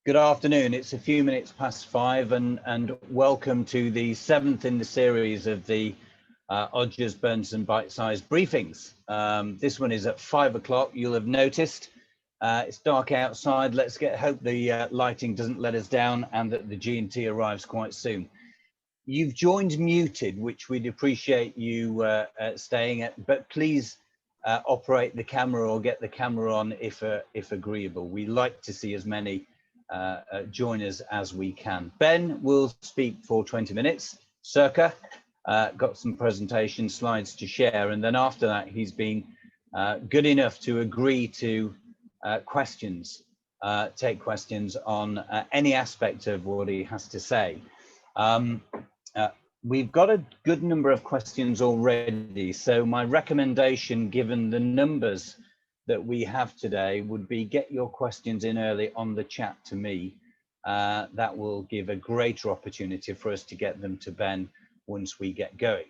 Good afternoon. It's a few minutes past 5 and welcome to the 7th in the series of the Odgers Berndtson bite-sized briefings. This one is at 5 o'clock. You'll have noticed it's dark outside. Let's hope the lighting doesn't let us down and that the G&T arrives quite soon. You've joined muted, which we'd appreciate you staying at, but please operate the camera or get the camera on if agreeable. We like to see as many join us as we can. Ben will speak for 20 minutes, circa. Got some presentation slides to share, and then after that he's been good enough to agree to take questions on any aspect of what he has to say. We've got a good number of questions already, so my recommendation, given the numbers that we have today, would be get your questions in early on the chat to me. That will give a greater opportunity for us to get them to Ben once we get going.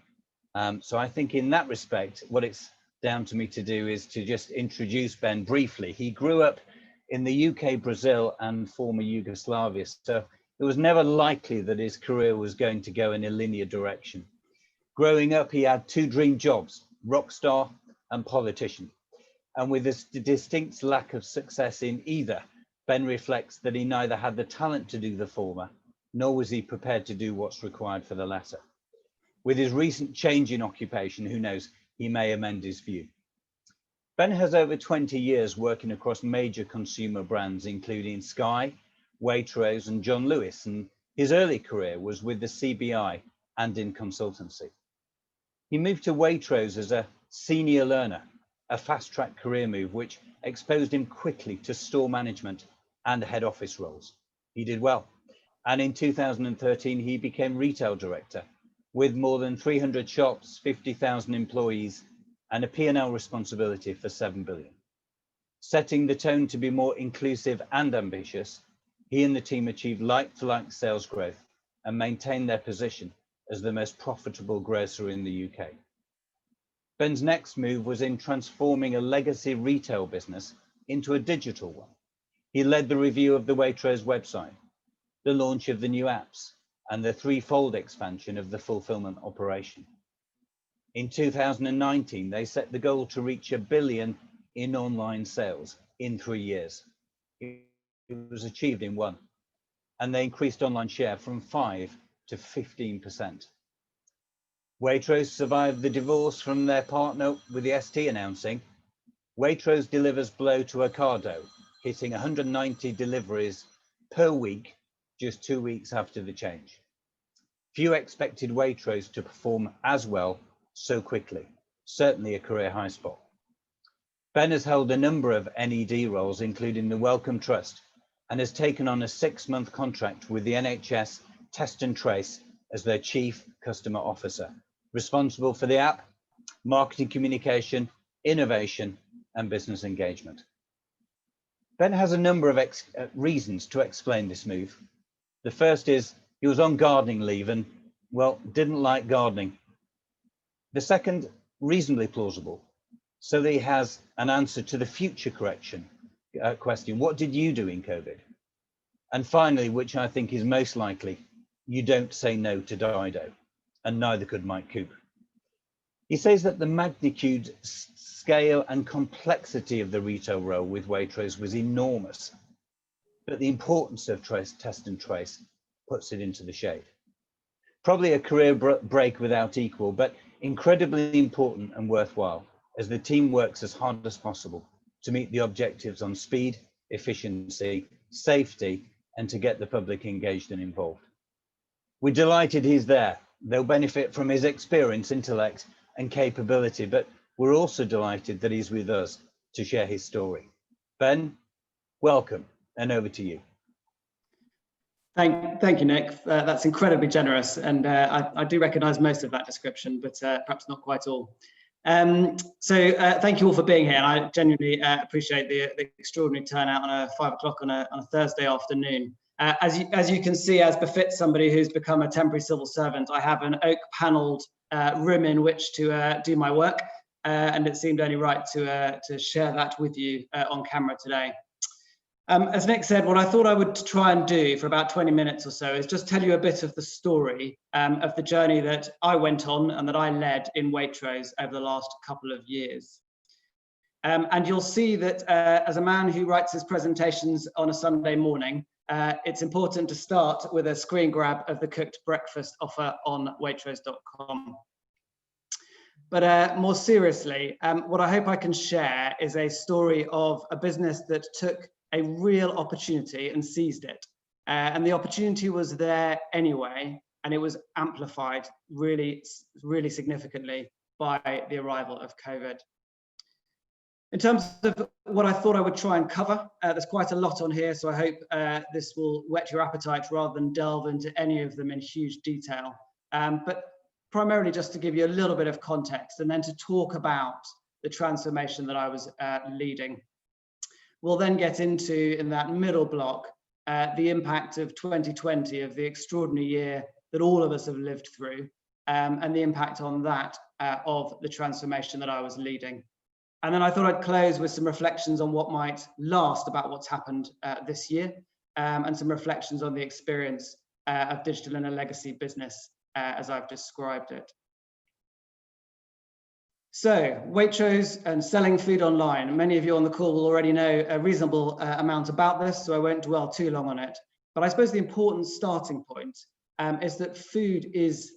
So I think in that respect, what it's down to me to do is to just introduce Ben briefly. He grew up in the UK, Brazil and former Yugoslavia, so it was never likely that his career was going to go in a linear direction. Growing up, he had two dream jobs, rock star and politician. And with a distinct lack of success in either, Ben reflects that he neither had the talent to do the former, nor was he prepared to do what's required for the latter. With his recent change in occupation, who knows, he may amend his view. Ben has over 20 years working across major consumer brands, including Sky, Waitrose and John Lewis, and his early career was with the CBI and in consultancy. He moved to Waitrose as a senior learner, a fast-track career move which exposed him quickly to store management and head office roles. He did well, and in 2013 he became retail director with more than 300 shops, 50,000 employees and a P&L responsibility for 7 billion. Setting the tone to be more inclusive and ambitious, he and the team achieved like-for-like sales growth and maintained their position as the most profitable grocer in the UK. Ben's next move was in transforming a legacy retail business into a digital one. He led the review of the Waitrose website, the launch of the new apps, and the threefold expansion of the fulfillment operation. In 2019, they set the goal to reach 1 billion in online sales in 3 years. It was achieved in 1, and they increased online share from 5 to 15%. Waitrose survived the divorce from their partner, with the ST announcing, Waitrose delivers blow to Ocado, hitting 190 deliveries per week just 2 weeks after the change. Few expected Waitrose to perform as well so quickly, certainly a career high spot. Ben has held a number of NED roles, including the Wellcome Trust, and has taken on a 6-month contract with the NHS Test and Trace as their Chief Customer Officer, responsible for the app, marketing communication, innovation, and business engagement. Ben has a number of reasons to explain this move. The first is he was on gardening leave and, well, didn't like gardening. The second, reasonably plausible, so that he has an answer to the future question, what did you do in COVID? And finally, which I think is most likely, you don't say no to Dido, and neither could Mike Coop. He says that the magnitude, scale and complexity of the retail role with Waitrose was enormous, but the importance of test and trace puts it into the shade. Probably a career break without equal, but incredibly important and worthwhile as the team works as hard as possible to meet the objectives on speed, efficiency, safety, and to get the public engaged and involved. We're delighted he's there. They'll benefit from his experience, intellect, and capability, but we're also delighted that he's with us to share his story. Ben, welcome, and over to you. Thank you, Nick. That's incredibly generous, and I do recognise most of that description, but perhaps not quite all. So thank you all for being here, and I genuinely appreciate the extraordinary turnout on a 5 o'clock on a Thursday afternoon. As you can see, as befits somebody who's become a temporary civil servant, I have an oak panelled room in which to do my work, and it seemed only right to share that with you on camera today. As Nick said, what I thought I would try and do for about 20 minutes or so is just tell you a bit of the story of the journey that I went on and that I led in Waitrose over the last couple of years. And you'll see that as a man who writes his presentations on a Sunday morning, it's important to start with a screen grab of the cooked breakfast offer on waitrose.com. But more seriously, what I hope I can share is a story of a business that took a real opportunity and seized it. And the opportunity was there anyway, and it was amplified really, really significantly by the arrival of COVID. In terms of what I thought I would try and cover, there's quite a lot on here, so I hope this will whet your appetite rather than delve into any of them in huge detail. But primarily just to give you a little bit of context and then to talk about the transformation that I was leading. We'll then get into, in that middle block, the impact of 2020, of the extraordinary year that all of us have lived through, and the impact on that of the transformation that I was leading. And then I thought I'd close with some reflections on what might last about what's happened this year, and some reflections on the experience of digital in a legacy business as I've described it. So, Waitrose and selling food online. Many of you on the call will already know a reasonable amount about this, so I won't dwell too long on it. But I suppose the important starting point is that food is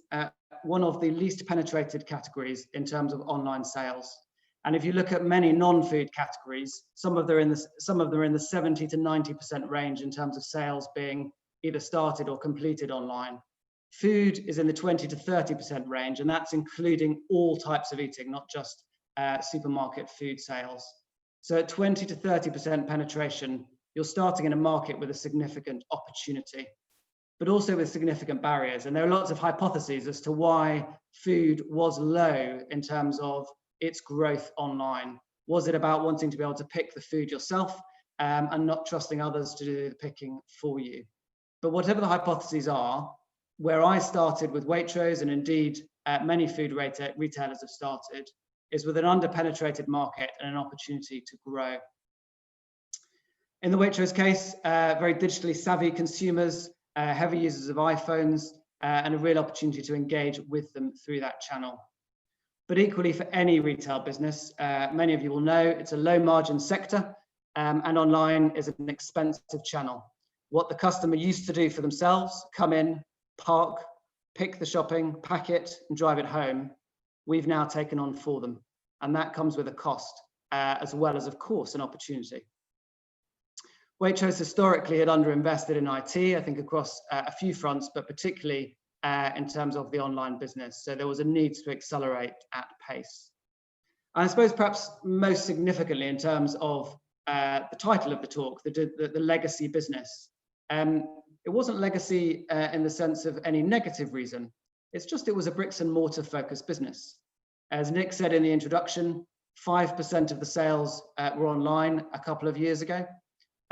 one of the least penetrated categories in terms of online sales. And if you look at many non-food categories, some of them are in the 70 to 90% range in terms of sales being either started or completed online. Food is in the 20 to 30% range, and that's including all types of eating, not just supermarket food sales. So at 20 to 30% penetration, you're starting in a market with a significant opportunity, but also with significant barriers. And there are lots of hypotheses as to why food was low in terms of its growth online. Was it about wanting to be able to pick the food yourself and not trusting others to do the picking for you? But whatever the hypotheses are, where I started with Waitrose, and indeed many food retailers have started, is with an under-penetrated market and an opportunity to grow. In the Waitrose case, very digitally savvy consumers, heavy users of iPhones, and a real opportunity to engage with them through that channel. But equally for any retail business, many of you will know it's a low margin sector, and online is an expensive channel. What the customer used to do for themselves, come in, park, pick the shopping, pack it, and drive it home, we've now taken on for them. And that comes with a cost, as well as, of course, an opportunity. Waitrose historically had underinvested in IT, I think across a few fronts, but particularly in terms of the online business. So there was a need to accelerate at pace. And I suppose perhaps most significantly in terms of the title of the talk, the legacy business. It wasn't legacy in the sense of any negative reason. It's just it was a bricks and mortar focused business. As Nick said in the introduction, 5% of the sales were online a couple of years ago.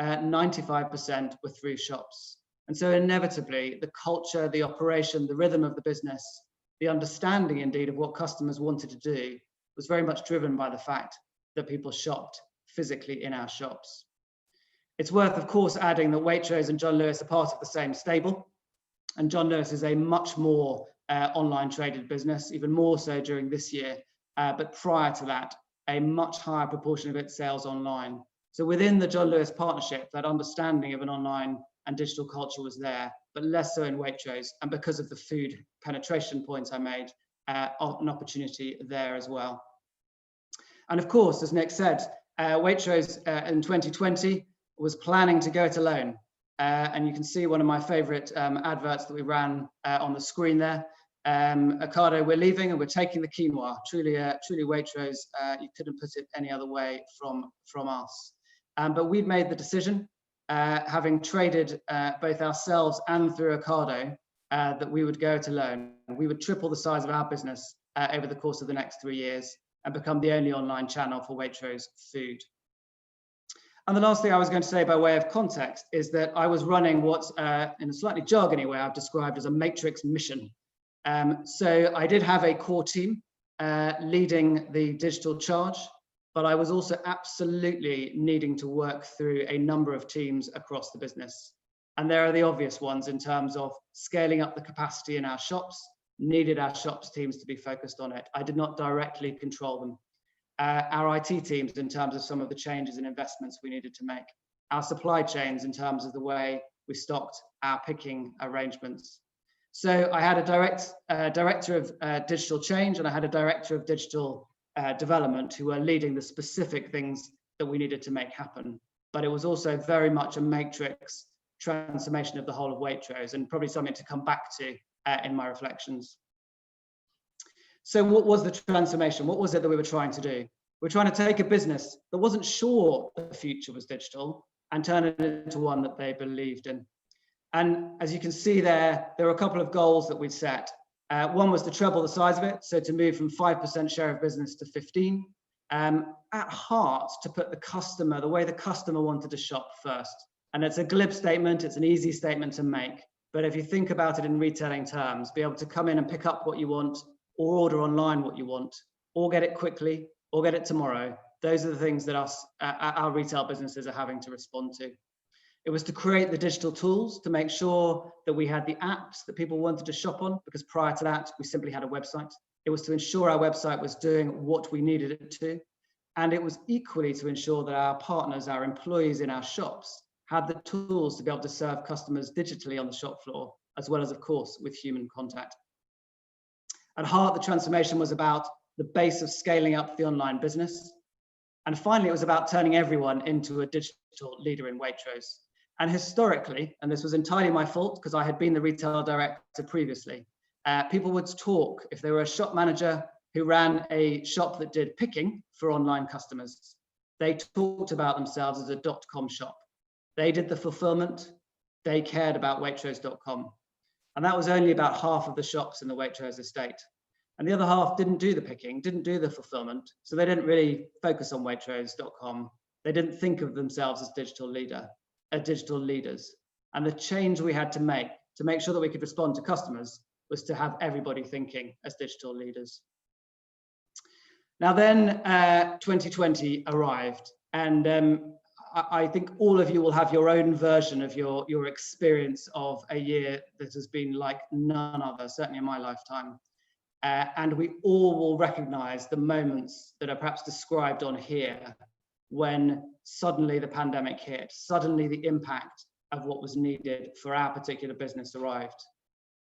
95% were through shops. And so inevitably, the culture, the operation, the rhythm of the business, the understanding indeed of what customers wanted to do was very much driven by the fact that people shopped physically in our shops. It's worth, of course, adding that Waitrose and John Lewis are part of the same stable. And John Lewis is a much more online traded business, even more so during this year. But prior to that, a much higher proportion of its sales online. So within the John Lewis partnership, that understanding of an online and digital culture was there, but less so in Waitrose. And because of the food penetration points I made, an opportunity there as well. And of course, as Nick said, Waitrose in 2020 was planning to go it alone. And you can see one of my favorite adverts that we ran on the screen there. Ocado, we're leaving and we're taking the quinoa. Truly Waitrose, you couldn't put it any other way from us. But we've made the decision, having traded both ourselves and through Ocado, that we would go it alone. We would triple the size of our business over the course of the next 3 years and become the only online channel for Waitrose food. And the last thing I was going to say by way of context is that I was running what's in a slightly jargony way I've described as a matrix mission. So I did have a core team leading the digital charge, but I was also absolutely needing to work through a number of teams across the business. And there are the obvious ones in terms of scaling up the capacity in our shops, needed our shops teams to be focused on it. I did not directly control them. Our IT teams in terms of some of the changes and investments we needed to make. Our supply chains in terms of the way we stocked our picking arrangements. So I had a director of digital change, and I had a director of digital development who were leading the specific things that we needed to make happen. But it was also very much a matrix transformation of the whole of Waitrose, and probably something to come back to in my reflections. So what was the transformation? What was it that we were trying to do? We're trying to take a business that wasn't sure the future was digital and turn it into one that they believed in. And as you can see there are a couple of goals that we'd set. One was to treble the size of it, so to move from 5% share of business to 15%. At heart, to put the customer, the way the customer wanted to shop first. And it's a glib statement, it's an easy statement to make. But if you think about it in retailing terms, be able to come in and pick up what you want, or order online what you want, or get it quickly, or get it tomorrow. Those are the things that our retail businesses are having to respond to. It was to create the digital tools to make sure that we had the apps that people wanted to shop on, because prior to that, we simply had a website. It was to ensure our website was doing what we needed it to. And it was equally to ensure that our partners, our employees in our shops, had the tools to be able to serve customers digitally on the shop floor, as well as, of course, with human contact. At heart, the transformation was about the base of scaling up the online business. And finally, it was about turning everyone into a digital leader in Waitrose. And historically, and this was entirely my fault because I had been the retail director previously, people would talk, if they were a shop manager who ran a shop that did picking for online customers, they talked about themselves as a .com shop. They did the fulfillment, they cared about Waitrose.com. And that was only about half of the shops in the Waitrose estate. And the other half didn't do the picking, didn't do the fulfillment. So they didn't really focus on Waitrose.com. They didn't think of themselves as digital leaders. And the change we had to make sure that we could respond to customers was to have everybody thinking as digital leaders. Now then, 2020 arrived, and I think all of you will have your own version of your experience of a year that has been like none other, certainly in my lifetime. And we all will recognize the moments that are perhaps described on here when suddenly the pandemic hit, suddenly the impact of what was needed for our particular business arrived.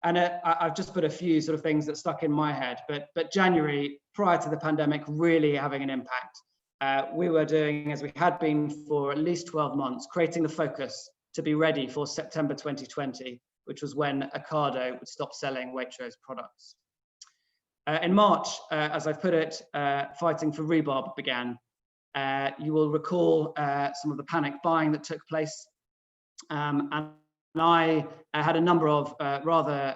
And I've just put a few sort of things that stuck in my head, but January, prior to the pandemic really having an impact, we were doing, as we had been for at least 12 months, creating the focus to be ready for September 2020, which was when Ocado would stop selling Waitrose products. In March, as I've put it, fighting for rhubarb began. You will recall some of the panic buying that took place. And I had a number of rather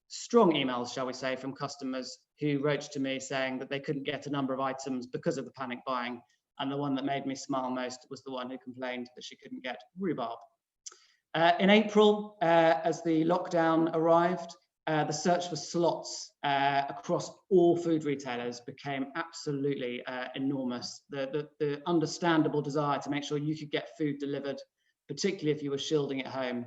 strong emails, shall we say, from customers who wrote to me saying that they couldn't get a number of items because of the panic buying. And the one that made me smile most was the one who complained that she couldn't get rhubarb. In April, as the lockdown arrived, the search for slots across all food retailers became absolutely enormous. The understandable desire to make sure you could get food delivered, particularly if you were shielding at home,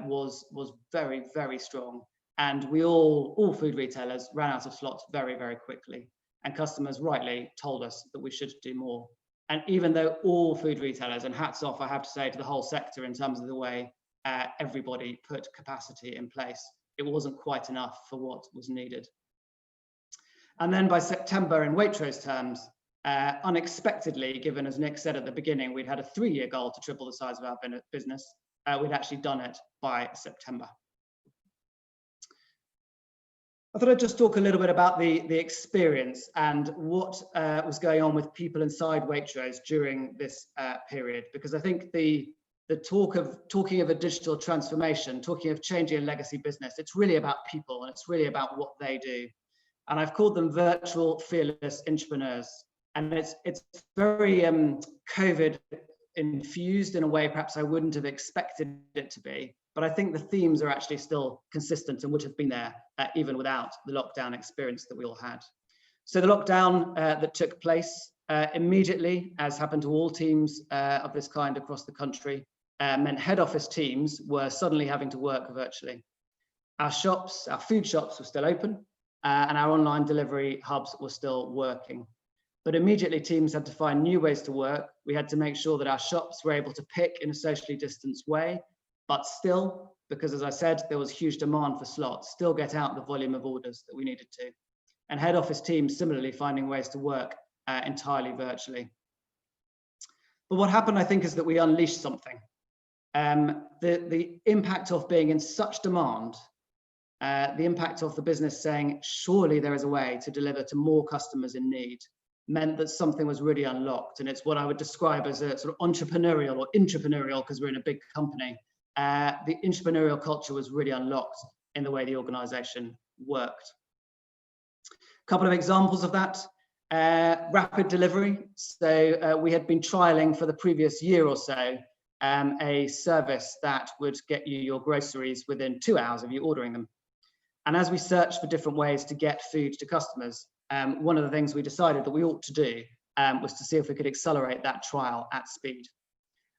was very, very strong. And we all food retailers ran out of slots very, very quickly. And customers rightly told us that we should do more. And even though all food retailers, and hats off, I have to say, to the whole sector in terms of the way everybody put capacity in place, it wasn't quite enough for what was needed. And then by September, in Waitrose terms, unexpectedly, given, as Nick said at the beginning, we'd had a 3-year goal to triple the size of our business, we'd actually done it by September. I thought I'd just talk a little bit about the experience and what was going on with people inside Waitrose during this period, because I think the talking of a digital transformation, talking of changing a legacy business, it's really about people and it's really about what they do. And I've called them virtual fearless entrepreneurs. And it's very COVID infused in a way perhaps I wouldn't have expected it to be. But I think the themes are actually still consistent and would have been there even without the lockdown experience that we all had. So the lockdown that took place immediately, as happened to all teams of this kind across the country, meant head office teams were suddenly having to work virtually. Our shops, our food shops were still open, and our online delivery hubs were still working. But immediately teams had to find new ways to work. We had to make sure that our shops were able to pick in a socially distanced way, but still, because as I said, there was huge demand for slots, still get out the volume of orders that we needed to. And head office teams similarly finding ways to work entirely virtually. But what happened, I think, is that we unleashed something. The impact of being in such demand, the impact of the business saying, surely there is a way to deliver to more customers in need, meant that something was really unlocked. And it's what I would describe as a sort of entrepreneurial or intrapreneurial, because we're in a big company. The entrepreneurial culture was really unlocked in the way the organization worked. A couple of examples of that. Rapid delivery. So we had been trialing for the previous year or so a service that would get you your groceries within 2 hours of you ordering them. And as we searched for different ways to get food to customers, one of the things we decided that we ought to do was to see if we could accelerate that trial at speed.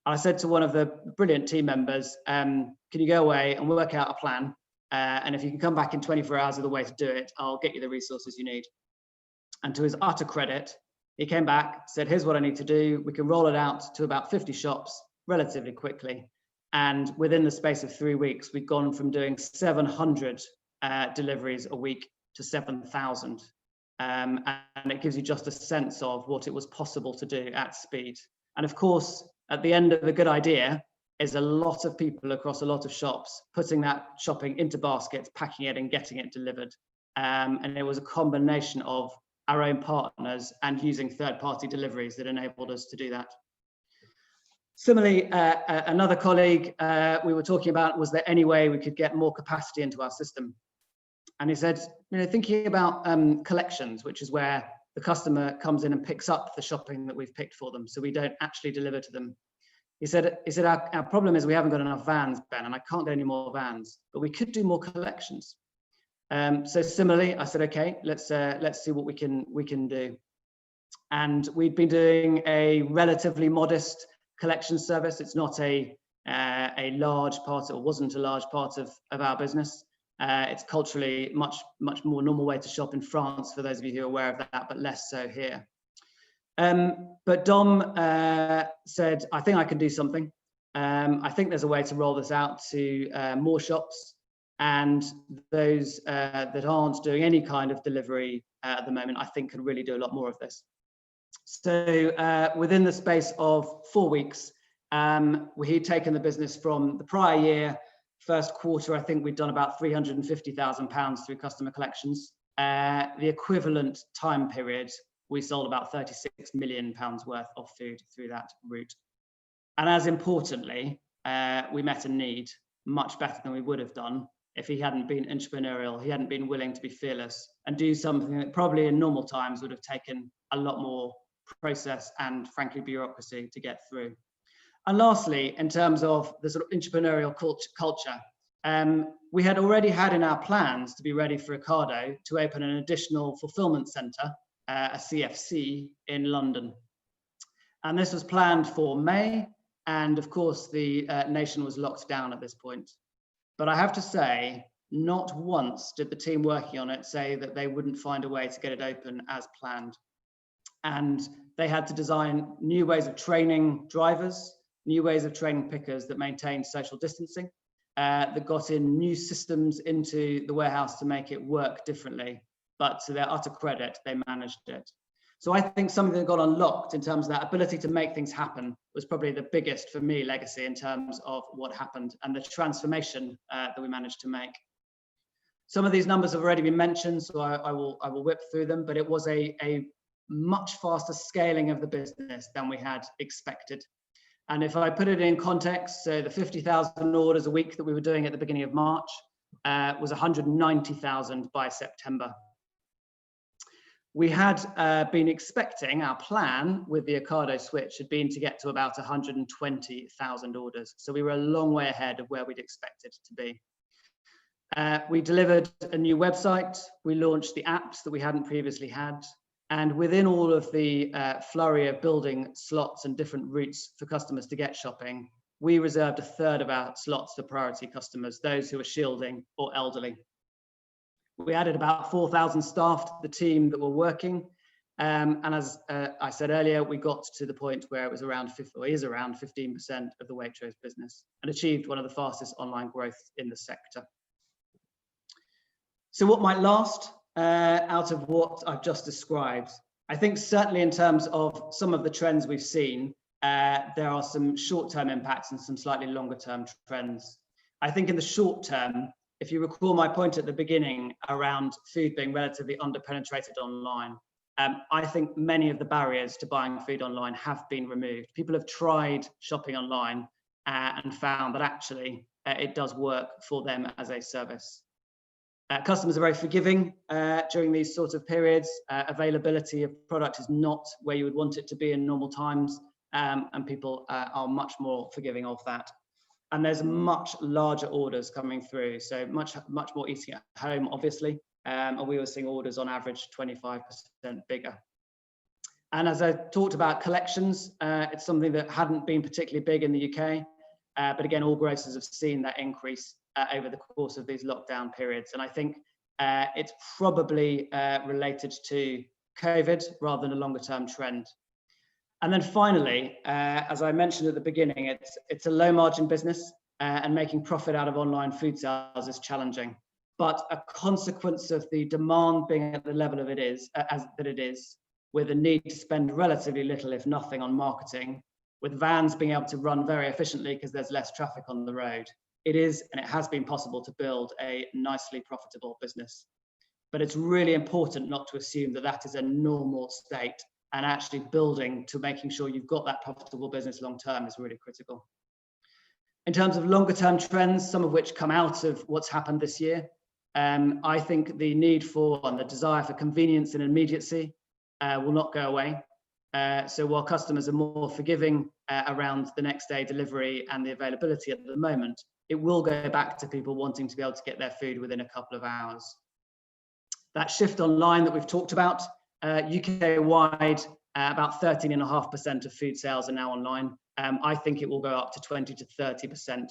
And I said to one of the brilliant team members, can you go away and work out a plan? And if you can come back in 24 hours of the way to do it, I'll get you the resources you need. And to his utter credit, he came back, said, here's what I need to do. We can roll it out to about 50 shops relatively quickly. And within the space of 3 weeks, we've gone from doing 700 deliveries a week to 7,000. And it gives you just a sense of what it was possible to do at speed. And of course, at the end of a good idea is a lot of people across a lot of shops putting that shopping into baskets, packing it and getting it delivered. And it was a combination of our own partners and using third-party deliveries that enabled us to do that. Similarly, another colleague we were talking about, was there any way we could get more capacity into our system? And he said, thinking about collections, which is where the customer comes in and picks up the shopping that we've picked for them, so we don't actually deliver to them. He said our problem is we haven't got enough vans, Ben, and I can't get any more vans, but we could do more collections. So similarly, I said, okay, let's see what we can do. And we'd been doing a relatively modest collection service. It's not a large part, or wasn't a large part of our business. It's culturally much more normal way to shop in France, for those of you who are aware of that, but less so here. But Dom said, I think I can do something. I think there's a way to roll this out to more shops, and those that aren't doing any kind of delivery at the moment, I think can really do a lot more of this. So within the space of 4 weeks, we had taken the business from the prior year, first quarter, I think we'd done about £350,000 through customer collections. The equivalent time period, we sold about £36 million worth of food through that route. And as importantly, we met a need much better than we would have done if he hadn't been entrepreneurial, he hadn't been willing to be fearless and do something that probably in normal times would have taken a lot more process and frankly bureaucracy to get through. And lastly, in terms of the sort of entrepreneurial culture, we had already had in our plans to be ready for Ocado to open an additional fulfillment centre, a CFC in London. And this was planned for May, and of course the nation was locked down at this point. But I have to say, not once did the team working on it say that they wouldn't find a way to get it open as planned. And they had to design new ways of training drivers, new ways of training pickers that maintained social distancing, that got in new systems into the warehouse to make it work differently. But to their utter credit, they managed it. So I think something that got unlocked in terms of that ability to make things happen was probably the biggest, for me, legacy in terms of what happened and the transformation that we managed to make. Some of these numbers have already been mentioned, so I will whip through them, but it was a much faster scaling of the business than we had expected. And if I put it in context, so the 50,000 orders a week that we were doing at the beginning of March was 190,000 by September. We had been expecting, our plan with the Ocado switch had been to get to about 120,000 orders. So we were a long way ahead of where we'd expected to be. We delivered a new website. We launched the apps that we hadn't previously had. And within all of the flurry of building slots and different routes for customers to get shopping, we reserved a third of our slots for priority customers, those who are shielding or elderly. We added about 4,000 staff to the team that were working. And as I said earlier, we got to the point where it was around 15% of the Waitrose business and achieved one of the fastest online growth in the sector. So what might last out of what I've just described? I think certainly in terms of some of the trends we've seen, there are some short-term impacts and some slightly longer-term trends. I think in the short term, if you recall my point at the beginning around food being relatively under-penetrated online, I think many of the barriers to buying food online have been removed. People have tried shopping online and found that actually it does work for them as a service. Customers are very forgiving during these sort of periods. Availability of product is not where you would want it to be in normal times, and people are much more forgiving of that. And there's much larger orders coming through, so much more eating at home, obviously, and we were seeing orders on average 25% bigger. And as I talked about collections, it's something that hadn't been particularly big in the UK, but again, all grocers have seen that increase over the course of these lockdown periods. And I think it's probably related to COVID rather than a longer term trend. And then finally, as I mentioned at the beginning, it's a low margin business and making profit out of online food sales is challenging. But a consequence of the demand being at the level of it is, with a need to spend relatively little, if nothing, on marketing, with vans being able to run very efficiently because there's less traffic on the road, it is and it has been possible to build a nicely profitable business. But it's really important not to assume that that is a normal state, and actually building to making sure you've got that profitable business long term is really critical. In terms of longer term trends, some of which come out of what's happened this year, I think the need for and the desire for convenience and immediacy will not go away. So while customers are more forgiving around the next day delivery and the availability at the moment, it will go back to people wanting to be able to get their food within a couple of hours. That shift online that we've talked about, UK-wide, about 13.5% of food sales are now online. I think it will go up to 20 to 30%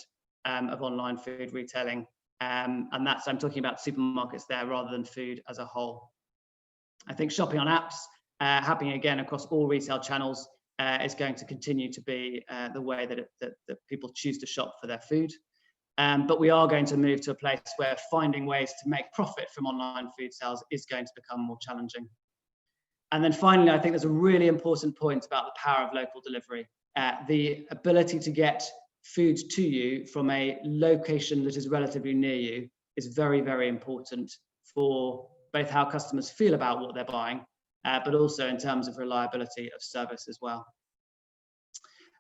of online food retailing. And that's, I'm talking about supermarkets there rather than food as a whole. I think shopping on apps, happening again across all retail channels, is going to continue to be the way that people choose to shop for their food. But we are going to move to a place where finding ways to make profit from online food sales is going to become more challenging. And then finally, I think there's a really important point about the power of local delivery. The ability to get food to you from a location that is relatively near you is very, very important for both how customers feel about what they're buying, but also in terms of reliability of service as well.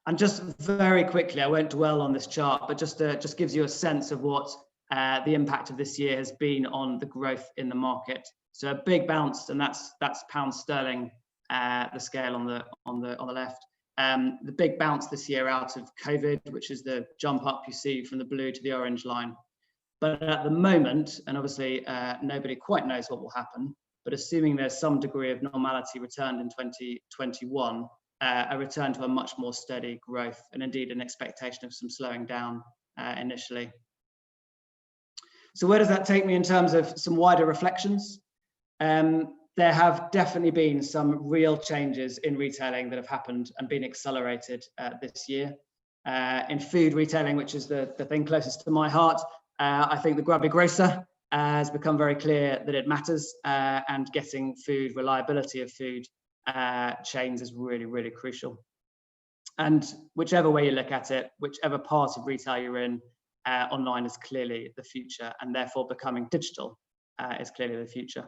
And just very quickly, I won't dwell on this chart, but just gives you a sense of what the impact of this year has been on the growth in the market. So a big bounce, and that's pound sterling, the scale on the left. The big bounce this year out of COVID, which is the jump up you see from the blue to the orange line. But at the moment, and obviously nobody quite knows what will happen, but assuming there's some degree of normality returned in 2021, a return to a much more steady growth, and indeed an expectation of some slowing down initially. So where does that take me in terms of some wider reflections? There have definitely been some real changes in retailing that have happened and been accelerated this year. In food retailing, which is the thing closest to my heart, I think the grubby grocer has become very clear that it matters, and getting food, reliability of food chains is really, really crucial. And whichever way you look at it, whichever part of retail you're in, online is clearly the future, and therefore becoming digital is clearly the future.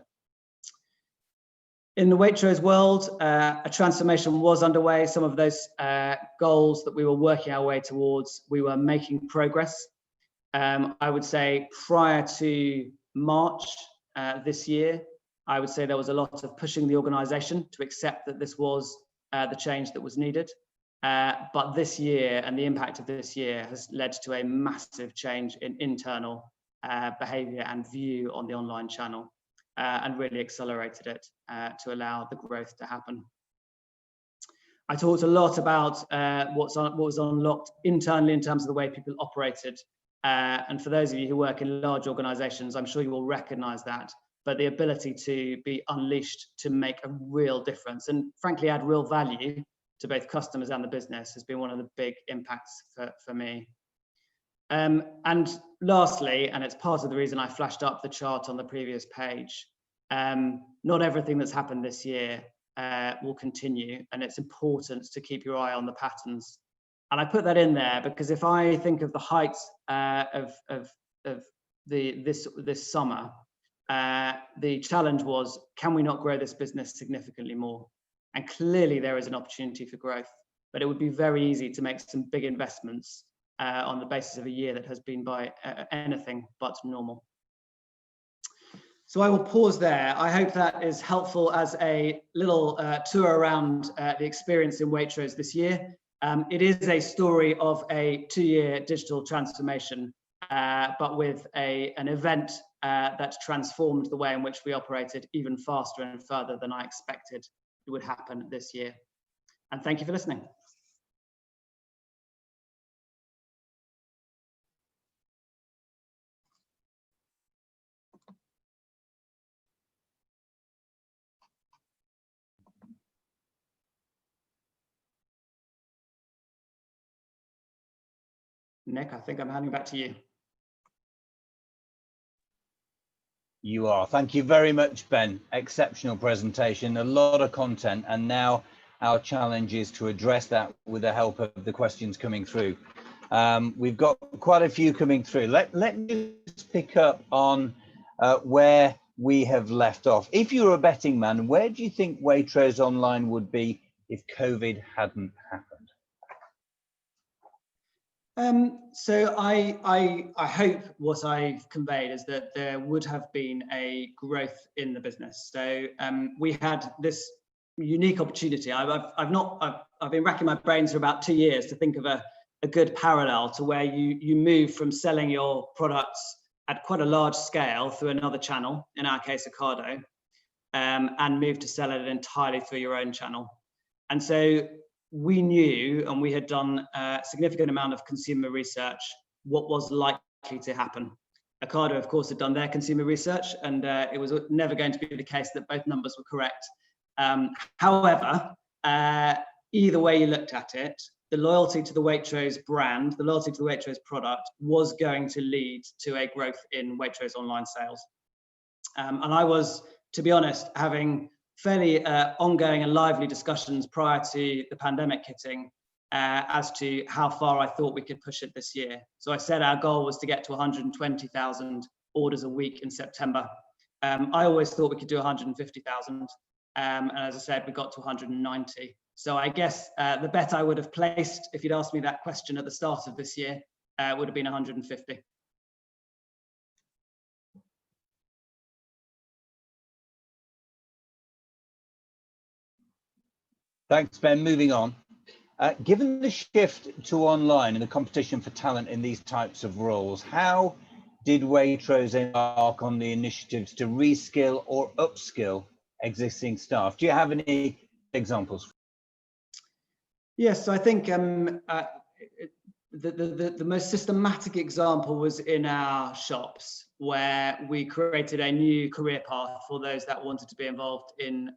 In the Waitrose world, a transformation was underway. Some of those goals that we were working our way towards, we were making progress. I would say prior to March this year, I would say there was a lot of pushing the organisation to accept that this was the change that was needed. But this year and the impact of this year has led to a massive change in internal behaviour and view on the online channel. and really accelerated it to allow the growth to happen. I talked a lot about what was unlocked internally in terms of the way people operated. And for those of you who work in large organizations, I'm sure you will recognize that. But the ability to be unleashed to make a real difference and frankly add real value to both customers and the business has been one of the big impacts for me. And lastly, and it's part of the reason I flashed up the chart on the previous page, not everything that's happened this year will continue, and it's important to keep your eye on the patterns. And I put that in there because if I think of the heights of this summer, the challenge was, can we not grow this business significantly more? And clearly there is an opportunity for growth, but it would be very easy to make some big investments on the basis of a year that has been by anything but normal. So I will pause there. I hope that is helpful as a little tour around the experience in Waitrose this year. It is a story of a 2-year digital transformation, but with an event that transformed the way in which we operated even faster and further than I expected it would happen this year. And thank you for listening. Nick, I think I'm handing back to you. You are. Thank you very much, Ben. Exceptional presentation, a lot of content, and now our challenge is to address that with the help of the questions coming through. We've got quite a few coming through. Let me just pick up on where we have left off. If you were a betting man, where do you think Waitrose Online would be if COVID hadn't happened? So I hope what I've conveyed is that there would have been a growth in the business. So we had this unique opportunity. I've been racking my brains for about 2 years to think of a good parallel to where you move from selling your products at quite a large scale through another channel, in our case Ocado, and move to sell it entirely through your own channel. And so we knew, and we had done a significant amount of consumer research, what was likely to happen. Ocado, of course, had done their consumer research, and it was never going to be the case that both numbers were correct. However, either way you looked at it, the loyalty to the Waitrose brand, the loyalty to the Waitrose product was going to lead to a growth in Waitrose online sales. And I was, to be honest, having fairly ongoing and lively discussions prior to the pandemic hitting as to how far I thought we could push it this year. So I said our goal was to get to 120,000 orders a week in September. I always thought we could do 150,000. And as I said, we got to 190. So I guess the bet I would have placed, if you'd asked me that question at the start of this year, would have been 150. Thanks, Ben. Moving on. Given the shift to online and the competition for talent in these types of roles, how did Waitrose embark on the initiatives to reskill or upskill existing staff? Do you have any examples? Yes, I think the most systematic example was in our shops, where we created a new career path for those that wanted to be involved in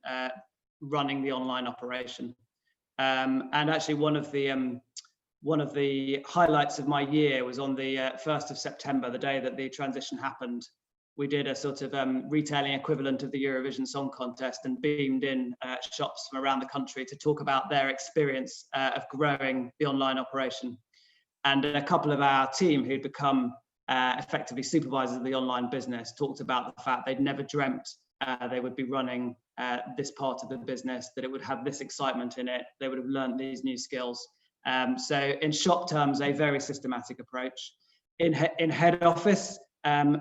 running the online operation. And actually one of the highlights of my year was on the 1st of September, the day that the transition happened. We did a sort of retailing equivalent of the Eurovision Song Contest and beamed in shops from around the country to talk about their experience of growing the online operation. And a couple of our team who'd become effectively supervisors of the online business talked about the fact they'd never dreamt they would be running this part of the business, that it would have this excitement in it, they would have learned these new skills. So in shop terms, a very systematic approach. In head office,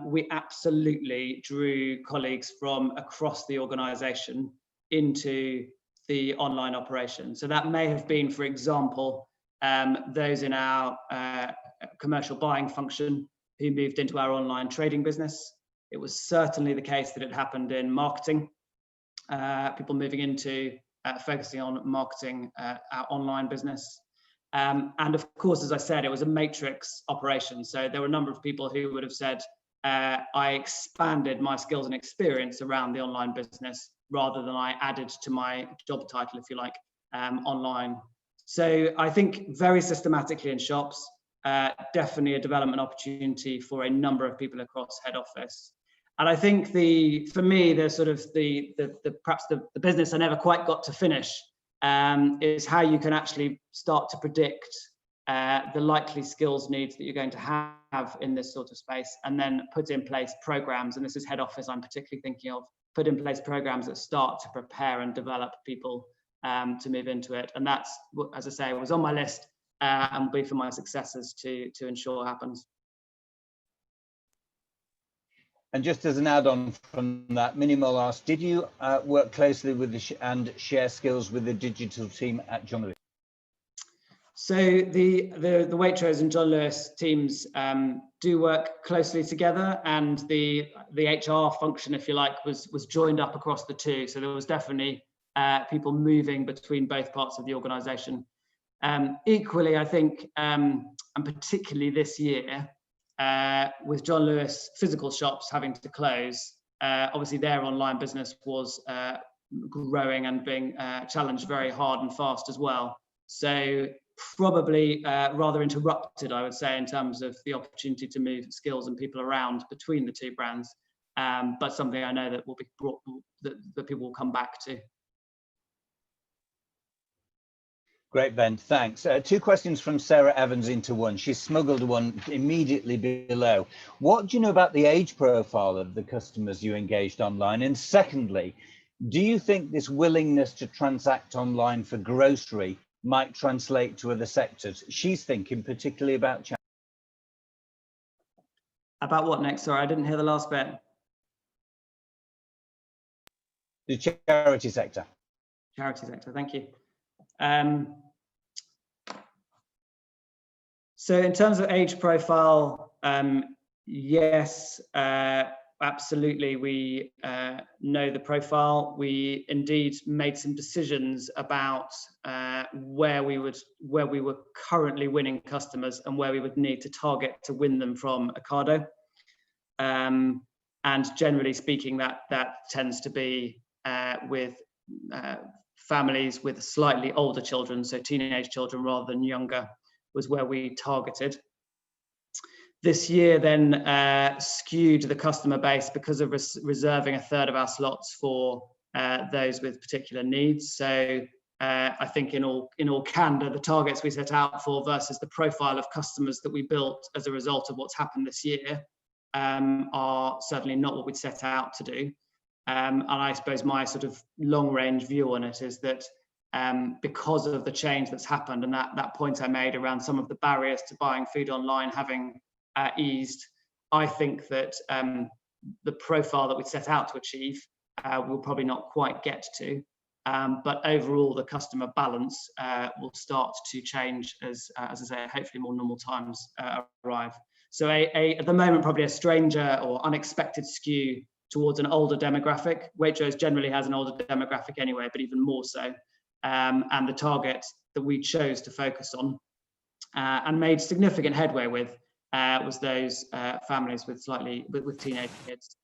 we absolutely drew colleagues from across the organisation into the online operation. So that may have been, for example, those in our commercial buying function who moved into our online trading business. It was certainly the case that it happened in marketing, people moving into focusing on marketing our online business. And of course, as I said, it was a matrix operation. So there were a number of people who would have said, I expanded my skills and experience around the online business rather than I added to my job title, if you like, online. So I think very systematically in shops, definitely a development opportunity for a number of people across head office. And I think for me, the sort of perhaps the business I never quite got to finish is how you can actually start to predict the likely skills needs that you're going to have in this sort of space, and then put in place programs. And this is head office I'm particularly thinking of, put in place programs that start to prepare and develop people to move into it. And that's, as I say, was on my list and will be for my successors to ensure happens. And just as an add-on from that, Minimal asked, did you work closely with and share skills with the digital team at John Lewis? So the Waitrose and John Lewis teams do work closely together, and the HR function, if you like, was joined up across the two. So there was definitely people moving between both parts of the organisation. Equally, I think, and particularly this year, with John Lewis physical shops having to close, obviously their online business was growing and being challenged very hard and fast as well. So probably rather interrupted, I would say, in terms of the opportunity to move skills and people around between the two brands, but something I know that will be brought, that people will come back to. Great, Ben, thanks. Two questions from Sarah Evans into one. She smuggled one immediately below. What do you know about the age profile of the customers you engaged online? And secondly, do you think this willingness to transact online for grocery might translate to other sectors? She's thinking particularly about charity. About what next? Sorry, I didn't hear the last bit. The charity sector. Charity sector, thank you. So in terms of age profile, yes, absolutely, we know the profile. We indeed made some decisions about where we were currently winning customers and where we would need to target to win them from Ocado. And generally speaking, that tends to be with families with slightly older children, so teenage children rather than younger, was where we targeted. This year then skewed the customer base because of reserving a third of our slots for those with particular needs. So I think in all candor, the targets we set out for versus the profile of customers that we built as a result of what's happened this year are certainly not what we'd set out to do. And I suppose my sort of long range view on it is that because of the change that's happened, and that point I made around some of the barriers to buying food online having eased, I think that the profile that we set out to achieve we'll probably not quite get to, but overall the customer balance will start to change as I say, hopefully more normal times arrive. So at the moment probably a stranger or unexpected skew towards an older demographic. Waitrose generally has an older demographic anyway, but even more so. And the target that we chose to focus on and made significant headway with was those families with teenage kids.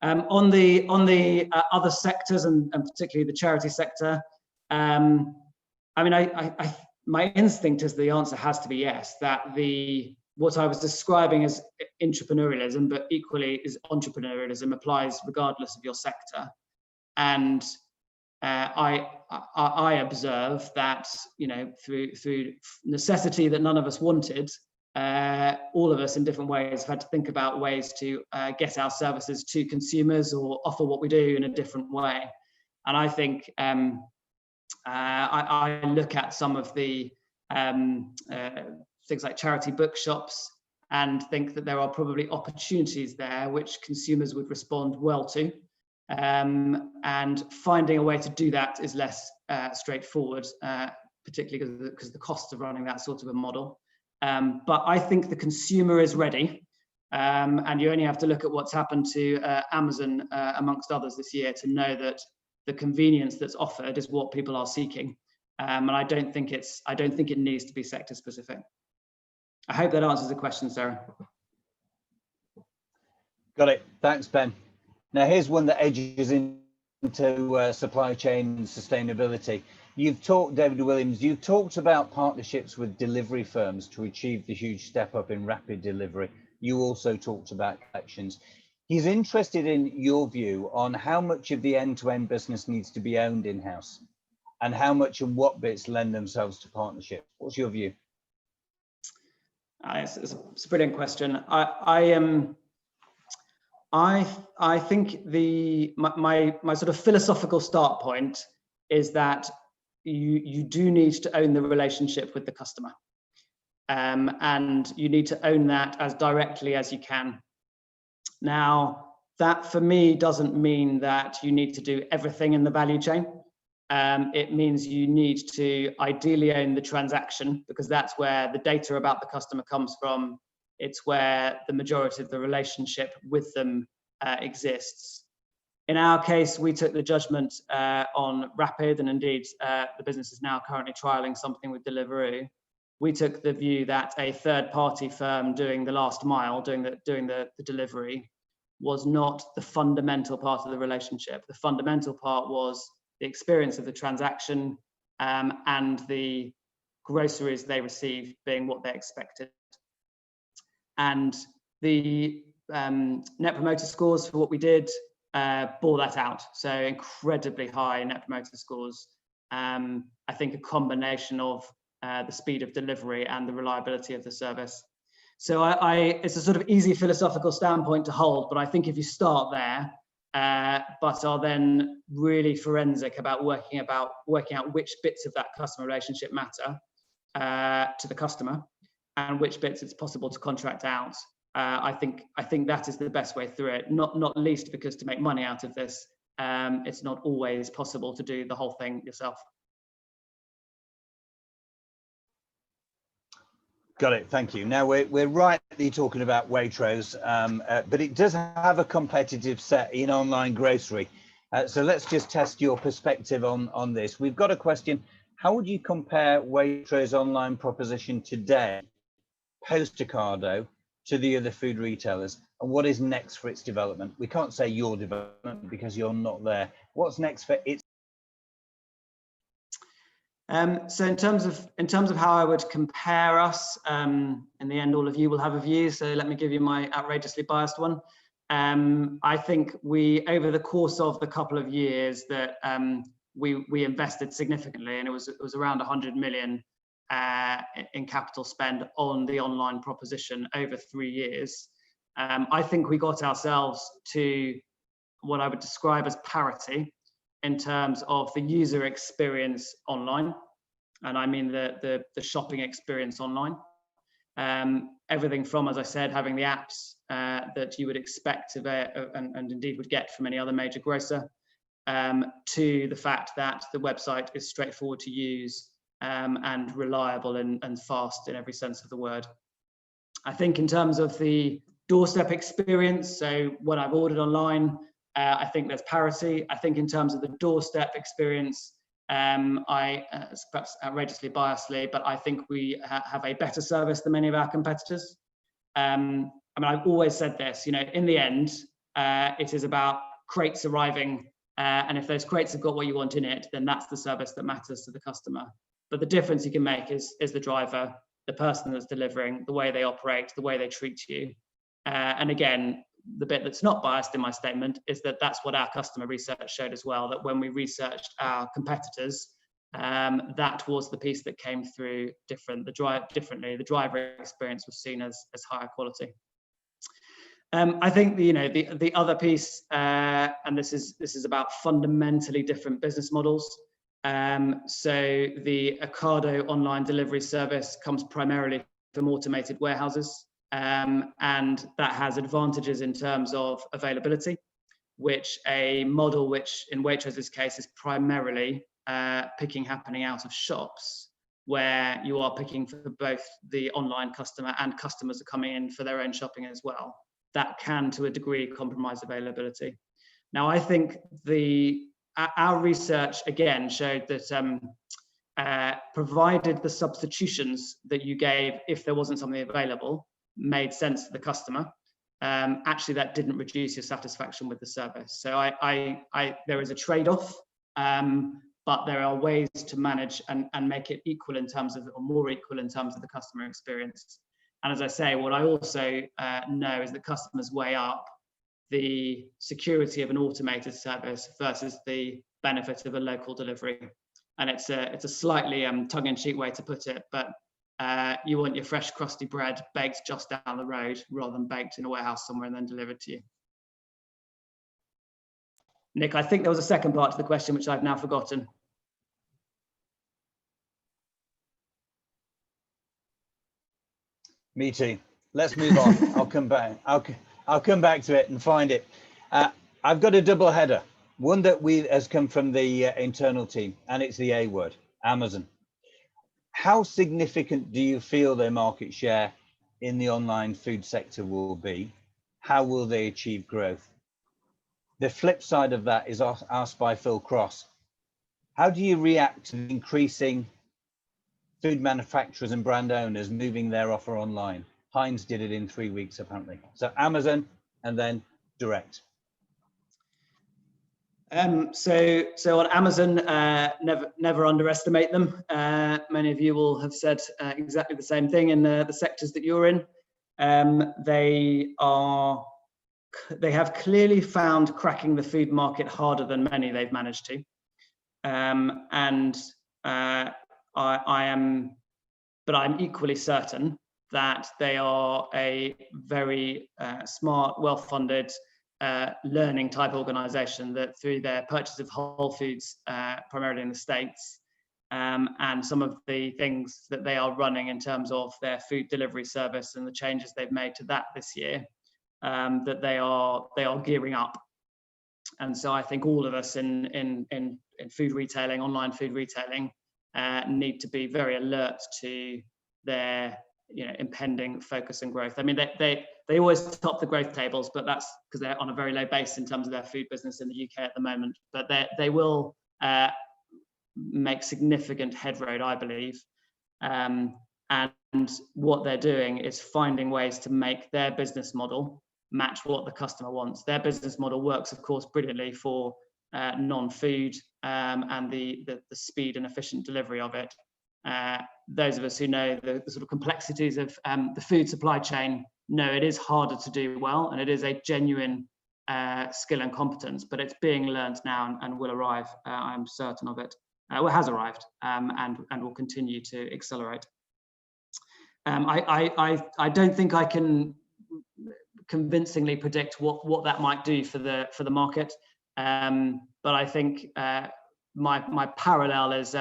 On the other sectors and particularly the charity sector, I mean, my instinct is the answer has to be yes. That what I was describing as entrepreneurialism, but equally is entrepreneurialism, applies regardless of your sector. And I observe that, you know, through necessity that none of us wanted, all of us in different ways have had to think about ways to get our services to consumers or offer what we do in a different way. And I think I look at some of the things like charity bookshops and think that there are probably opportunities there which consumers would respond well to. And finding a way to do that is less straightforward, particularly because of the cost of running that sort of a model. But I think the consumer is ready. And you only have to look at what's happened to Amazon, amongst others this year, to know that the convenience that's offered is what people are seeking. And I don't think it needs to be sector specific. I hope that answers the question, Sarah. Got it. Thanks, Ben. Now here's one that edges into supply chain sustainability. David Williams, you've talked about partnerships with delivery firms to achieve the huge step up in rapid delivery. You also talked about collections. He's interested in your view on how much of the end-to-end business needs to be owned in-house and how much and what bits lend themselves to partnership. What's your view? It's a brilliant question. I think my sort of philosophical start point is that you do need to own the relationship with the customer, and you need to own that as directly as you can. Now, that for me doesn't mean that you need to do everything in the value chain. It means you need to ideally own the transaction, because that's where the data about the customer comes from. It's where the majority of the relationship with them exists. In our case, we took the judgment on Rapid, and indeed the business is now currently trialing something with Deliveroo. We took the view that a third-party firm doing the last mile, doing the delivery, was not the fundamental part of the relationship. The fundamental part was the experience of the transaction and the groceries they received being what they expected. And the Net Promoter Scores for what we did bore that out. So incredibly high Net Promoter Scores. I think a combination of the speed of delivery and the reliability of the service. So it's a sort of easy philosophical standpoint to hold, but I think if you start there, but are then really forensic about working out which bits of that customer relationship matter to the customer, and which bits it's possible to contract out. I think that is the best way through it. Not least because to make money out of this, it's not always possible to do the whole thing yourself. Got it. Thank you. Now we're rightly talking about Waitrose, but it does have a competitive set in online grocery. So let's just test your perspective on this. We've got a question. How would you compare Waitrose online proposition today, post Ocado, to the other food retailers, and what is next for its development? We can't say your development because you're not there. What's next for its? So in terms of how I would compare us, in the end, all of you will have a view. So let me give you my outrageously biased one. I think we, over the course of the couple of years that we invested significantly, and it was around 100 million in capital spend on the online proposition over 3 years. I think we got ourselves to what I would describe as parity in terms of the user experience online, and I mean the shopping experience online. Everything from, as I said, having the apps that you would expect of and indeed would get from any other major grocer, to the fact that the website is straightforward to use and reliable and fast in every sense of the word. I think in terms of the doorstep experience, so when I've ordered online, I think there's parity. I think in terms of the doorstep experience, perhaps outrageously biasly, but I think we have a better service than many of our competitors. I mean, I've always said this, in the end, it is about crates arriving, and if those crates have got what you want in it, then that's the service that matters to the customer. But the difference you can make is the driver, the person that's delivering, the way they operate, the way they treat you. And again, the bit that's not biased in my statement is that that's what our customer research showed as well, that when we researched our competitors, that was the piece that came through differently. The driver experience was seen as higher quality. I think the other piece, and this is about fundamentally different business models. So the Ocado online delivery service comes primarily from automated warehouses. And that has advantages in terms of availability, which a model which in Waitrose's case is primarily picking happening out of shops where you are picking for both the online customer and customers are coming in for their own shopping as well. That can, to a degree, compromise availability. Now, I think our research, again, showed that provided the substitutions that you gave, if there wasn't something available, made sense to the customer, actually that didn't reduce your satisfaction with the service. So there is a trade-off, but there are ways to manage and make it equal in terms of, or more equal in terms of the customer experience. And as I say, what I also know is that customers weigh up the security of an automated service versus the benefit of a local delivery. And it's a slightly tongue-in-cheek way to put it, but you want your fresh, crusty bread baked just down the road rather than baked in a warehouse somewhere and then delivered to you. Nick, I think there was a second part to the question, which I've now forgotten. Me too. Let's move on. I'll come back. I'll come back to it and find it. I've got a double header. One that has come from the internal team, and it's the A word, Amazon. How significant do you feel their market share in the online food sector will be? How will they achieve growth? The flip side of that is asked by Phil Cross. How do you react to increasing food manufacturers and brand owners moving their offer online? Heinz did it in 3 weeks, apparently. So Amazon and then direct. So on Amazon, never underestimate them. Many of you will have said exactly the same thing in the sectors that you're in. They have clearly found cracking the food market harder than many they've managed to. I'm equally certain that they are a very smart, well-funded, learning type organization that through their purchase of Whole Foods, primarily in the States, and some of the things that they are running in terms of their food delivery service and the changes they've made to that this year, that they are gearing up. And so I think all of us in food retailing, online food retailing, need to be very alert to their impending focus and growth. I mean, they always top the growth tables, but that's because they're on a very low base in terms of their food business in the UK at the moment. But they will make significant headroad, I believe. And what they're doing is finding ways to make their business model match what the customer wants. Their business model works, of course, brilliantly for non-food and the speed and efficient delivery of it. Those of us who know the sort of complexities of the food supply chain know it is harder to do well, and it is a genuine skill and competence, but it's being learned now and will arrive. I'm certain of it. Well, it has arrived and will continue to accelerate. I don't think I can convincingly predict what that might do for the market, but I think my parallel is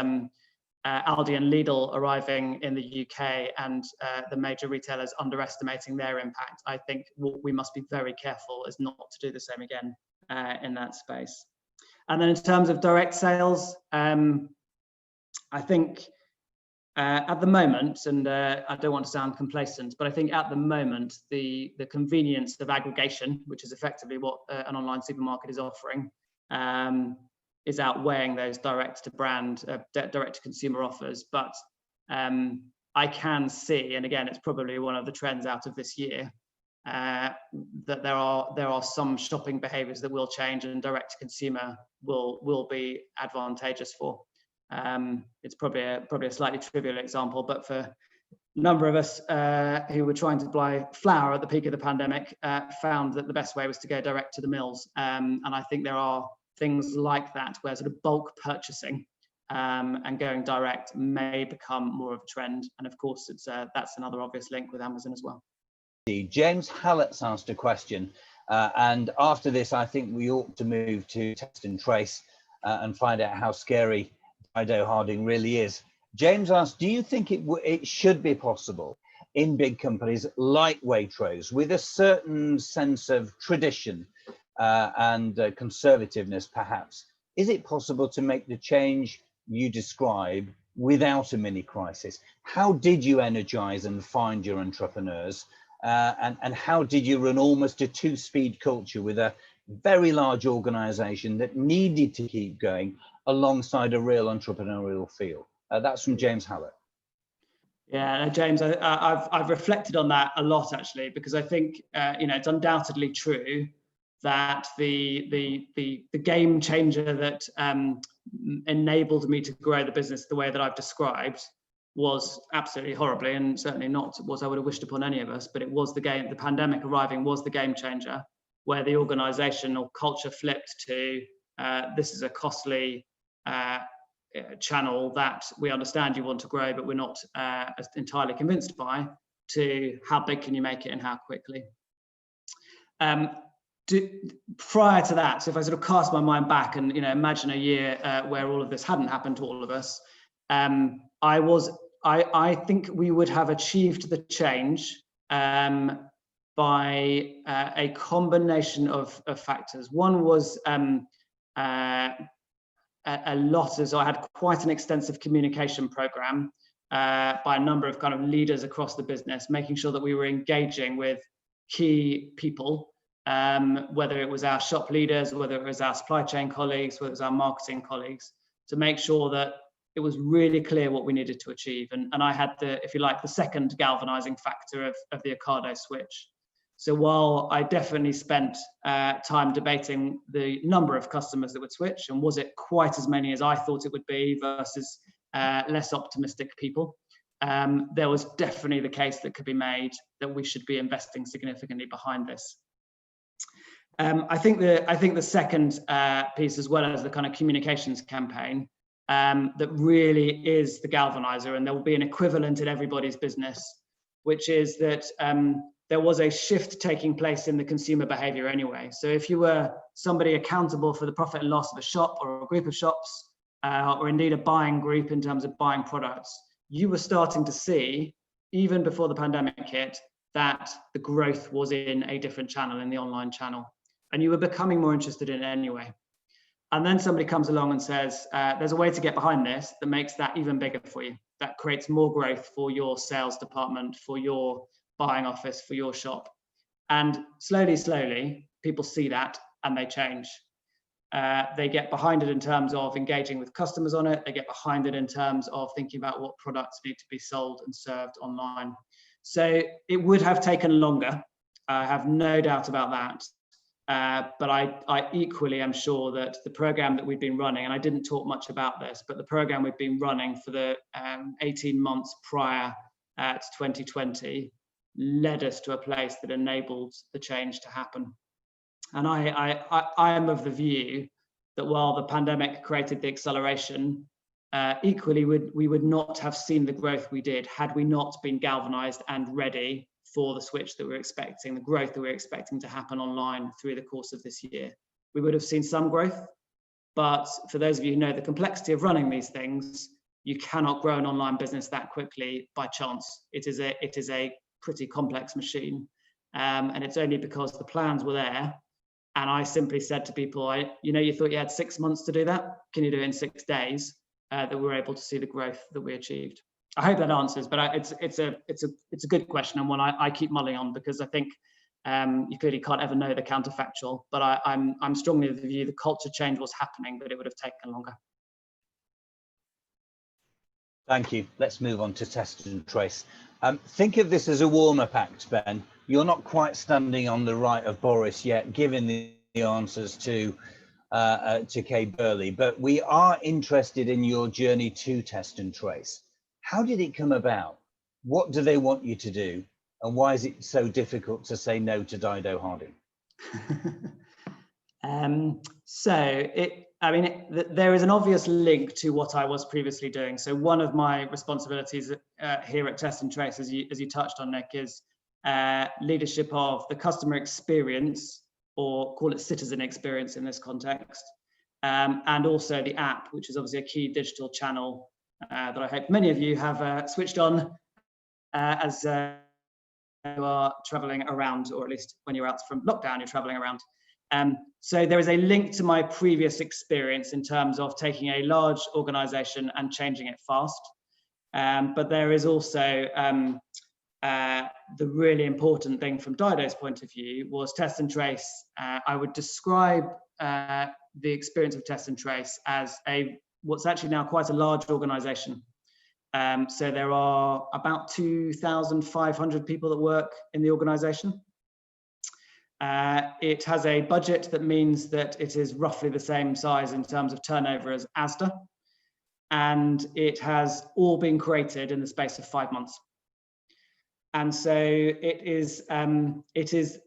Aldi and Lidl arriving in the UK and the major retailers underestimating their impact. I think what we must be very careful is not to do the same again in that space. And then in terms of direct sales, I think at the moment, and I don't want to sound complacent, but I think at the moment, the convenience of aggregation, which is effectively what an online supermarket is offering, is outweighing those direct to consumer offers. But I can see, and again, it's probably one of the trends out of this year, that there are some shopping behaviours that will change, and direct to consumer will be advantageous for. It's probably a slightly trivial example, but for a number of us who were trying to buy flour at the peak of the pandemic, found that the best way was to go direct to the mills. And I think there are things like that where sort of bulk purchasing and going direct may become more of a trend. And of course, that's another obvious link with Amazon as well. James Hallett's asked a question, and after this, I think we ought to move to test and trace and find out how scary Dido Harding really is. James asked, do you think it should be possible in big companies like Waitrose, with a certain sense of tradition and conservativeness perhaps, is it possible to make the change you describe without a mini crisis. How did you energize and find your entrepreneurs? And how did you run almost a two-speed culture with a very large organization that needed to keep going alongside a real entrepreneurial feel? That's from James Hallett. Yeah, no, James, I've reflected on that a lot, actually, because I think it's undoubtedly true that the game changer that enabled me to grow the business the way that I've described was absolutely horribly, and certainly not what I would have wished upon any of us, but it was the pandemic arriving was the game changer, where the organizational culture flipped to this is a costly channel that we understand you want to grow, but we're not entirely convinced by, to how big can you make it and how quickly. Prior to that, so if I sort of cast my mind back and imagine a year where all of this hadn't happened to all of us, I think we would have achieved the change by a combination of factors. One was a lot, so I had quite an extensive communication program by a number of kind of leaders across the business, making sure that we were engaging with key people, whether it was our shop leaders, whether it was our supply chain colleagues, whether it was our marketing colleagues, to make sure that it was really clear what we needed to achieve. And I had the, if you like, the second galvanizing factor of the Ocado switch. So while I definitely spent time debating the number of customers that would switch, and was it quite as many as I thought it would be versus less optimistic people, there was definitely the case that could be made that we should be investing significantly behind this. I think the second piece, as well as the kind of communications campaign, that really is the galvanizer, and there will be an equivalent in everybody's business, which is that there was a shift taking place in the consumer behavior anyway. So if you were somebody accountable for the profit and loss of a shop or a group of shops, or indeed a buying group in terms of buying products, you were starting to see, even before the pandemic hit, that the growth was in a different channel, in the online channel, and you were becoming more interested in it anyway. And then somebody comes along and says, there's a way to get behind this that makes that even bigger for you, that creates more growth for your sales department, for your buying office, for your shop. And slowly, people see that and they change. They get behind it in terms of engaging with customers on it. They get behind it in terms of thinking about what products need to be sold and served online. So it would have taken longer. I have no doubt about that. But I equally am sure that the program that we've been running, and I didn't talk much about this, but the program we've been running for the 18 months prior to 2020 led us to a place that enabled the change to happen. And I am of the view that while the pandemic created the acceleration, equally we would not have seen the growth we did had we not been galvanized and ready for the switch that we're expecting, the growth that we're expecting to happen online through the course of this year. We would have seen some growth, but for those of you who know the complexity of running these things, you cannot grow an online business that quickly by chance. It is a pretty complex machine, and it's only because the plans were there. And I simply said to people, you thought you had 6 months to do that? Can you do it in 6 days? That we were able to see the growth that we achieved. I hope that answers, but it's a good question, and one I keep mulling on, because I think you clearly can't ever know the counterfactual. But I'm strongly of the view the culture change was happening, but it would have taken longer. Thank you. Let's move on to test and trace. Think of this as a warm-up act, Ben. You're not quite standing on the right of Boris yet, given the answers to Kay Burley, but we are interested in your journey to test and trace. How did it come about? What do they want you to do? And why is it so difficult to say no to Dido Harding? There is an obvious link to what I was previously doing. So one of my responsibilities here at Test and Trace, as you touched on, Nick, is leadership of the customer experience, or call it citizen experience in this context, and also the app, which is obviously a key digital channel that I hope many of you have switched on as you are traveling around, or at least when you're out from lockdown, you're traveling around. So there is a link to my previous experience in terms of taking a large organization and changing it fast. But there is also the really important thing from Dido's point of view was test and trace. I would describe the experience of test and trace as what's actually now quite a large organization. So there are about 2,500 people that work in the organization. It has a budget that means that it is roughly the same size in terms of turnover as Asda. And it has all been created in the space of 5 months. And so it is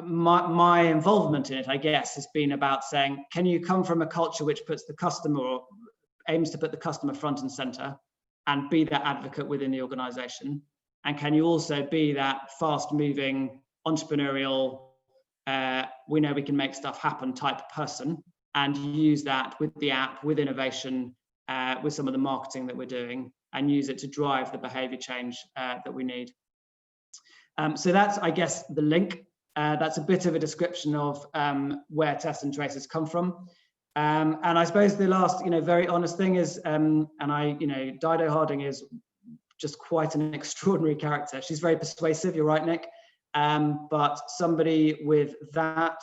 my involvement in it, I guess, has been about saying, can you come from a culture which puts the customer or aims to put the customer front and center and be that advocate within the organization? And can you also be that fast moving, entrepreneurial, we know we can make stuff happen type person, and use that with the app, with innovation, with some of the marketing that we're doing, and use it to drive the behavior change that we need. So that's, I guess, the link. That's a bit of a description of where test and trace has come from. And I suppose the last, very honest thing is, Dido Harding is just quite an extraordinary character. She's very persuasive, you're right, Nick. But somebody with that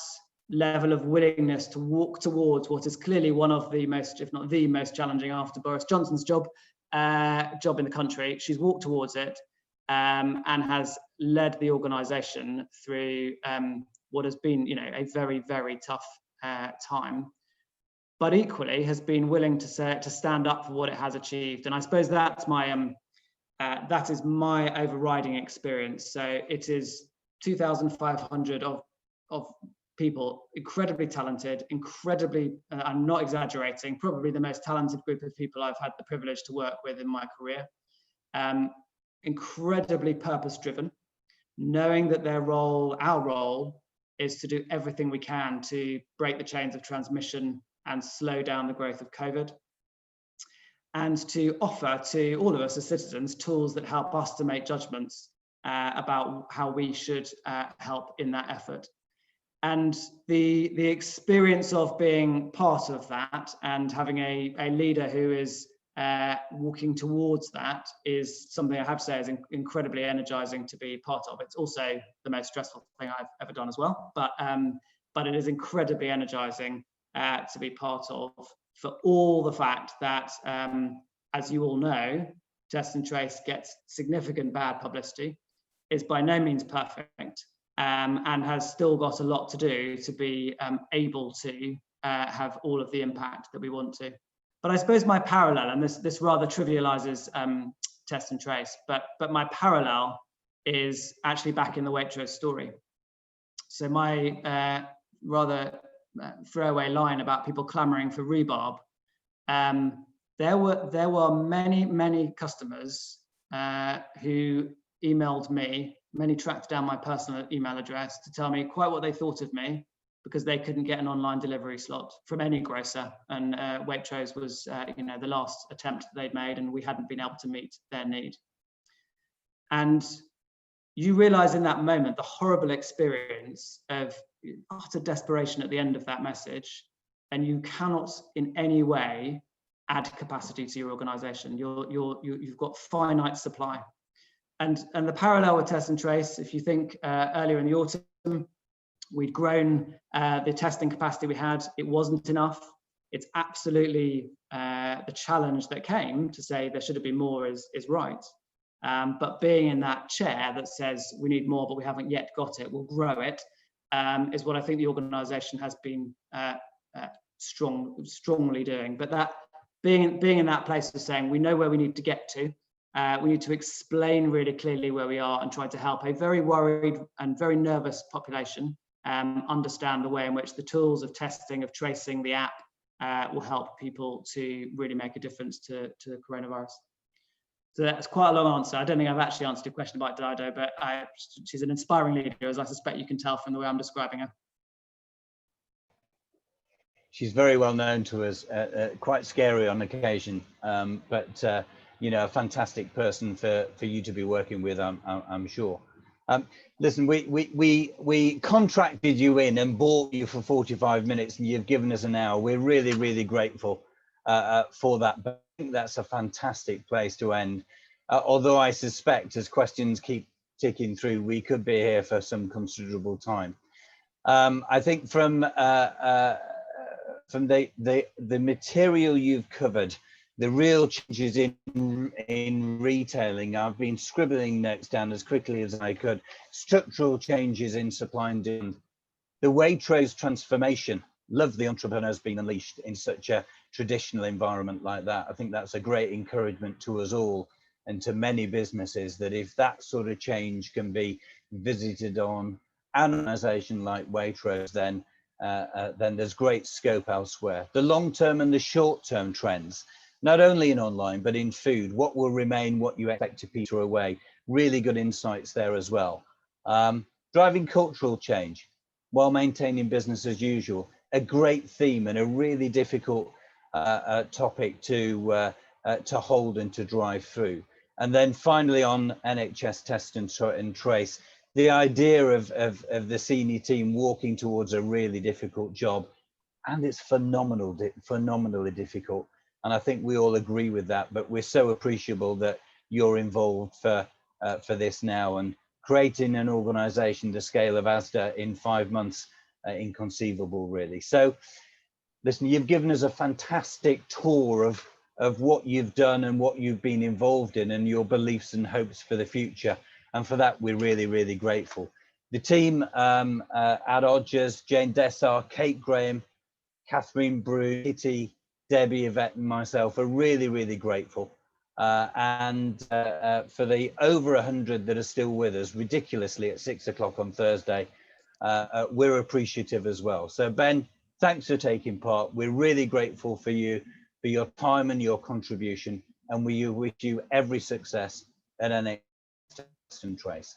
level of willingness to walk towards what is clearly one of the most, if not the most challenging after Boris Johnson's job in the country. She's walked towards it and has led the organisation through what has been, a very, very tough time, but equally has been willing to stand up for what it has achieved. And I suppose that's that is my overriding experience. So it is 2,500 of people, incredibly talented, incredibly, I'm not exaggerating, probably the most talented group of people I've had the privilege to work with in my career. Incredibly purpose-driven, knowing that our role is to do everything we can to break the chains of transmission and slow down the growth of COVID, and to offer to all of us as citizens tools that help us to make judgments about how we should help in that effort. And the experience of being part of that and having a leader who is walking towards that is something I have to say is incredibly energizing to be part of. It's also the most stressful thing I've ever done as well, but it is incredibly energizing to be part of, for all the fact that, as you all know, test and trace gets significant bad publicity, is by no means perfect, and has still got a lot to do to be able to have all of the impact that we want to. But I suppose my parallel, and this rather trivializes test and trace, but my parallel is actually back in the Waitrose story. So my rather throwaway line about people clamoring for rhubarb, there were many customers who emailed me, many tracked down my personal email address to tell me quite what they thought of me, because they couldn't get an online delivery slot from any grocer, and Waitrose was the last attempt they'd made, and we hadn't been able to meet their need. And you realize in that moment the horrible experience of utter desperation at the end of that message, and you cannot in any way add capacity to your organization. You've got finite supply. And the parallel with test and trace, if you think earlier in the autumn, we'd grown the testing capacity we had. It wasn't enough. It's absolutely the challenge that came to say there should have been more is right. But being in that chair that says we need more, but we haven't yet got it, we'll grow it, is what I think the organisation has been strongly doing. But that being in that place of saying we know where we need to get to, we need to explain really clearly where we are and try to help a very worried and very nervous population understand the way in which the tools of testing, of tracing, the app will help people to really make a difference to the coronavirus. So that's quite a long answer. I don't think I've actually answered your question about Dido, but she's an inspiring leader, as I suspect you can tell from the way I'm describing her. She's very well known to us, quite scary on occasion, but a fantastic person for you to be working with, I'm sure. Listen, we contracted you in and bought you for 45 minutes, and you've given us an hour. We're really, really grateful for that. But I think that's a fantastic place to end. Although I suspect as questions keep ticking through, we could be here for some considerable time. I think from the material you've covered, the real changes in retailing, I've been scribbling notes down as quickly as I could. Structural changes in supply and demand, the Waitrose transformation. Love the entrepreneurs being unleashed in such a traditional environment like that. I think that's a great encouragement to us all and to many businesses, that if that sort of change can be visited on an organization like Waitrose, then there's great scope elsewhere. The long-term and the short-term trends, not only in online, but in food, what will remain, what you expect to peter away. Really good insights there as well. Driving cultural change while maintaining business as usual, a great theme and a really difficult topic to hold and to drive through. And then finally on NHS test and trace, the idea of the senior team walking towards a really difficult job, and it's phenomenally difficult. And I think we all agree with that, but we're so appreciable that you're involved for this now, and creating an organization the scale of Asda in 5 months, inconceivable really. So listen, you've given us a fantastic tour of what you've done and what you've been involved in, and your beliefs and hopes for the future. And for that, we're really, really grateful. The team at Odgers, Jane Dessar, Kate Graham, Catherine Brew, Kitty, Debbie, Yvette and myself are really, really grateful. And for the over 100 that are still with us, ridiculously at 6 o'clock on Thursday, we're appreciative as well. So Ben, thanks for taking part. We're really grateful for you, for your time and your contribution, and we wish you every success at NHS and Trace.